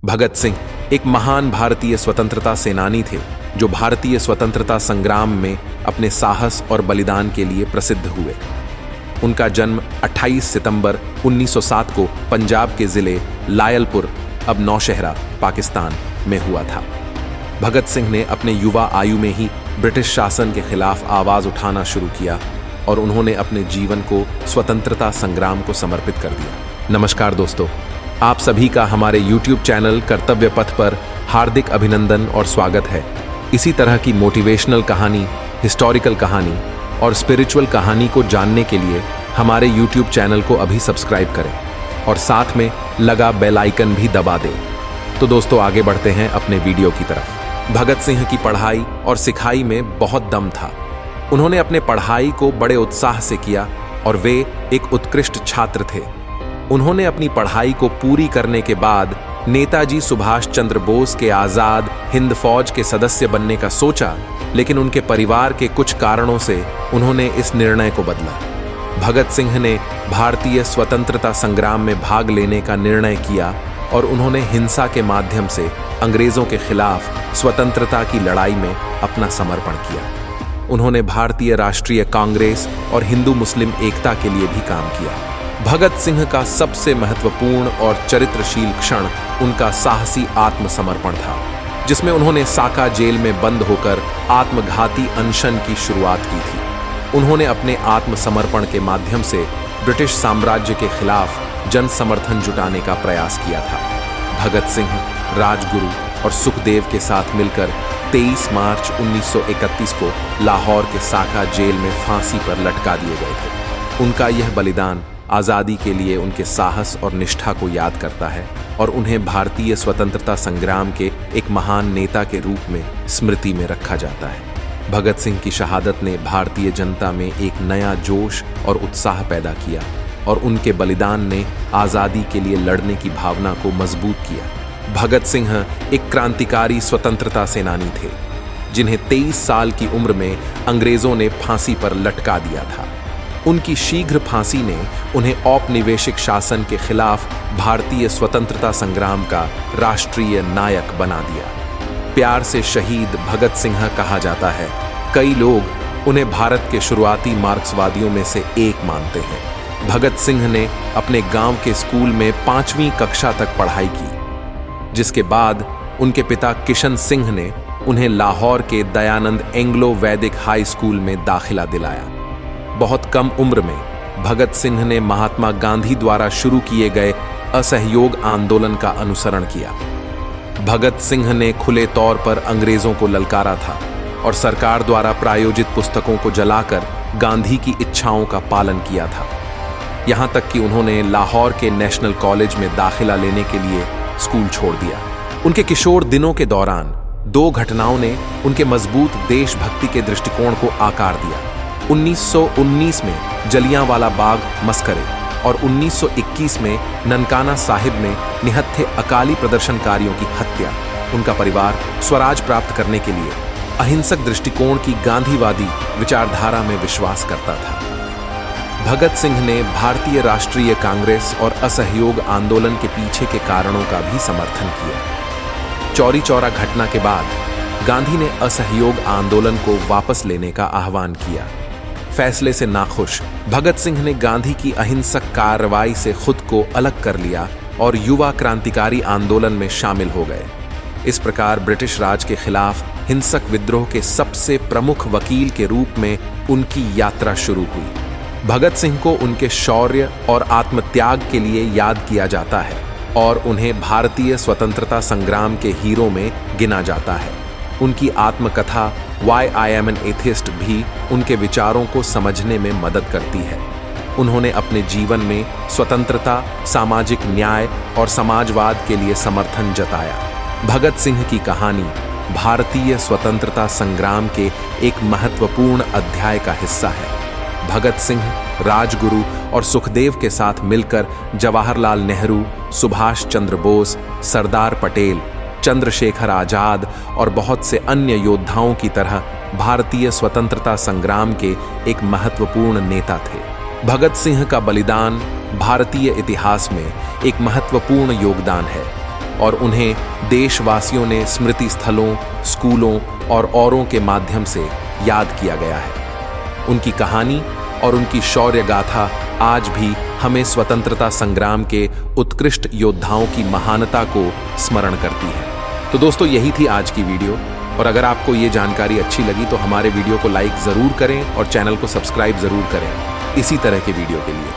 भगत सिंह एक महान भारतीय स्वतंत्रता सेनानी थे जो भारतीय स्वतंत्रता संग्राम में अपने साहस और बलिदान के लिए प्रसिद्ध हुए। उनका जन्म 28 सितंबर 1907 को पंजाब के जिले लायलपुर, अब नौशहरा, पाकिस्तान में हुआ था। भगत सिंह ने अपने युवा आयु में ही ब्रिटिश शासन के खिलाफ आवाज उठाना शुरू किया और उन्होंने अपने जीवन को स्वतंत्रता संग्राम को समर्पित कर दिया। नमस्कार दोस्तों, आप सभी का हमारे YouTube चैनल कर्तव्य पथ पर हार्दिक अभिनंदन और स्वागत है। इसी तरह की मोटिवेशनल कहानी, हिस्टोरिकल कहानी और स्पिरिचुअल कहानी को जानने के लिए हमारे YouTube चैनल को अभी सब्सक्राइब करें और साथ में लगा बेल आइकन भी दबा दें। तो दोस्तों, आगे बढ़ते हैं अपने वीडियो की तरफ। भगत सिंह की पढ़ाई और सिखाई में बहुत दम था। उन्होंने अपने पढ़ाई को बड़े उत्साह से किया और वे एक उत्कृष्ट छात्र थे। उन्होंने अपनी पढ़ाई को पूरी करने के बाद नेताजी सुभाष चंद्र बोस के आजाद हिंद फौज के सदस्य बनने का सोचा, लेकिन उनके परिवार के कुछ कारणों से उन्होंने इस निर्णय को बदला। भगत सिंह ने भारतीय स्वतंत्रता संग्राम में भाग लेने का निर्णय किया और उन्होंने हिंसा के माध्यम से अंग्रेजों के खिलाफ स्वतंत्रता की लड़ाई में अपना समर्पण किया। उन्होंने भारतीय राष्ट्रीय कांग्रेस और हिंदू मुस्लिम एकता के लिए भी काम किया। भगत सिंह का सबसे महत्वपूर्ण और चरित्रशील क्षण उनका साहसी आत्मसमर्पण था, जिसमें उन्होंने साका जेल में बंद होकर आत्मघाती अनशन की शुरुआत की थी। उन्होंने अपने आत्मसमर्पण के माध्यम से ब्रिटिश साम्राज्य के खिलाफ जन समर्थन जुटाने का प्रयास किया था। भगत सिंह राजगुरु और सुखदेव के साथ मिलकर 23 मार्च 1931 को लाहौर के साका जेल में फांसी पर लटका दिए गए थे। उनका यह बलिदान आज़ादी के लिए उनके साहस और निष्ठा को याद करता है और उन्हें भारतीय स्वतंत्रता संग्राम के एक महान नेता के रूप में स्मृति में रखा जाता है। भगत सिंह की शहादत ने भारतीय जनता में एक नया जोश और उत्साह पैदा किया और उनके बलिदान ने आज़ादी के लिए लड़ने की भावना को मजबूत किया। भगत सिंह एक क्रांतिकारी स्वतंत्रता सेनानी थे, जिन्हें 23 साल की उम्र में अंग्रेजों ने फांसी पर लटका दिया था। उनकी शीघ्र फांसी ने उन्हें औपनिवेशिक शासन के खिलाफ भारतीय स्वतंत्रता संग्राम का राष्ट्रीय नायक बना दिया। प्यार से शहीद भगत सिंह कहा जाता है। कई लोग उन्हें भारत के शुरुआती मार्क्सवादियों में से एक मानते हैं। भगत सिंह ने अपने गांव के स्कूल में 5वीं कक्षा तक पढ़ाई की, जिसके बाद उनके पिता किशन सिंह ने उन्हें लाहौर के दयानंद एंग्लो वैदिक हाई स्कूल में दाखिला दिलाया। बहुत कम उम्र में भगत सिंह ने महात्मा गांधी द्वारा शुरू किए गए असहयोग आंदोलन का अनुसरण किया। भगत सिंह ने खुले तौर पर अंग्रेजों को ललकारा था और सरकार द्वारा प्रायोजित पुस्तकों को जलाकर गांधी की इच्छाओं का पालन किया था। यहां तक कि उन्होंने लाहौर के नेशनल कॉलेज में दाखिला लेने के लिए स्कूल छोड़ दिया। उनके किशोर दिनों के दौरान 2 घटनाओं ने उनके मजबूत देशभक्ति के दृष्टिकोण को आकार दिया। 1919 में जलियांवाला बाग मस्करे और 1921 में ननकाना साहिब में निहत्थे अकाली प्रदर्शनकारियों की हत्या। उनका परिवार स्वराज प्राप्त करने के लिए अहिंसक दृष्टिकोण की गांधीवादी विचारधारा में विश्वास करता था। भगत सिंह ने भारतीय राष्ट्रीय कांग्रेस और असहयोग आंदोलन के पीछे के कारणों का भी समर्थन किया। चौरी चौरा घटना के बाद गांधी ने असहयोग आंदोलन को वापस लेने का आह्वान किया। फैसले से नाखुश भगत सिंह ने गांधी की अहिंसक कार्रवाई से खुद को अलग कर लिया और युवा क्रांतिकारी आंदोलन में शामिल हो गए। इस प्रकार ब्रिटिश राज के खिलाफ हिंसक विद्रोह के सबसे प्रमुख वकील के रूप में उनकी यात्रा शुरू हुई। भगत सिंह को उनके शौर्य और आत्मत्याग के लिए याद किया जाता है और उन्हें भारतीय स्वतंत्रता संग्राम के हीरो में गिना जाता है। उनकी आत्मकथा Why I am an Atheist भी उनके विचारों को समझने में मदद करती है। उन्होंने अपने जीवन में स्वतंत्रता, सामाजिक न्याय और समाजवाद के लिए समर्थन जताया। भगत सिंह की कहानी भारतीय स्वतंत्रता संग्राम के एक महत्वपूर्ण अध्याय का हिस्सा है। भगत सिंह राजगुरु और सुखदेव के साथ मिलकर जवाहरलाल नेहरू, सुभाष चंद्र बोस, सरदार पटेल, चंद्रशेखर आजाद और बहुत से अन्य योद्धाओं की तरह भारतीय स्वतंत्रता संग्राम के एक महत्वपूर्ण नेता थे। भगत सिंह का बलिदान भारतीय इतिहास में एक महत्वपूर्ण योगदान है। और उन्हें देशवासियों ने स्मृति स्थलों, स्कूलों और औरों के माध्यम से याद किया गया है। उनकी कहानी और उनकी शौर्य गाथा आज भी हमें स्वतंत्रता संग्राम के उत्कृष्ट योद्धाओं की महानता को स्मरण करती है। तो दोस्तों, यही थी आज की वीडियो, और अगर आपको ये जानकारी अच्छी लगी तो हमारे वीडियो को लाइक ज़रूर करें और चैनल को सब्सक्राइब ज़रूर करें इसी तरह के वीडियो के लिए।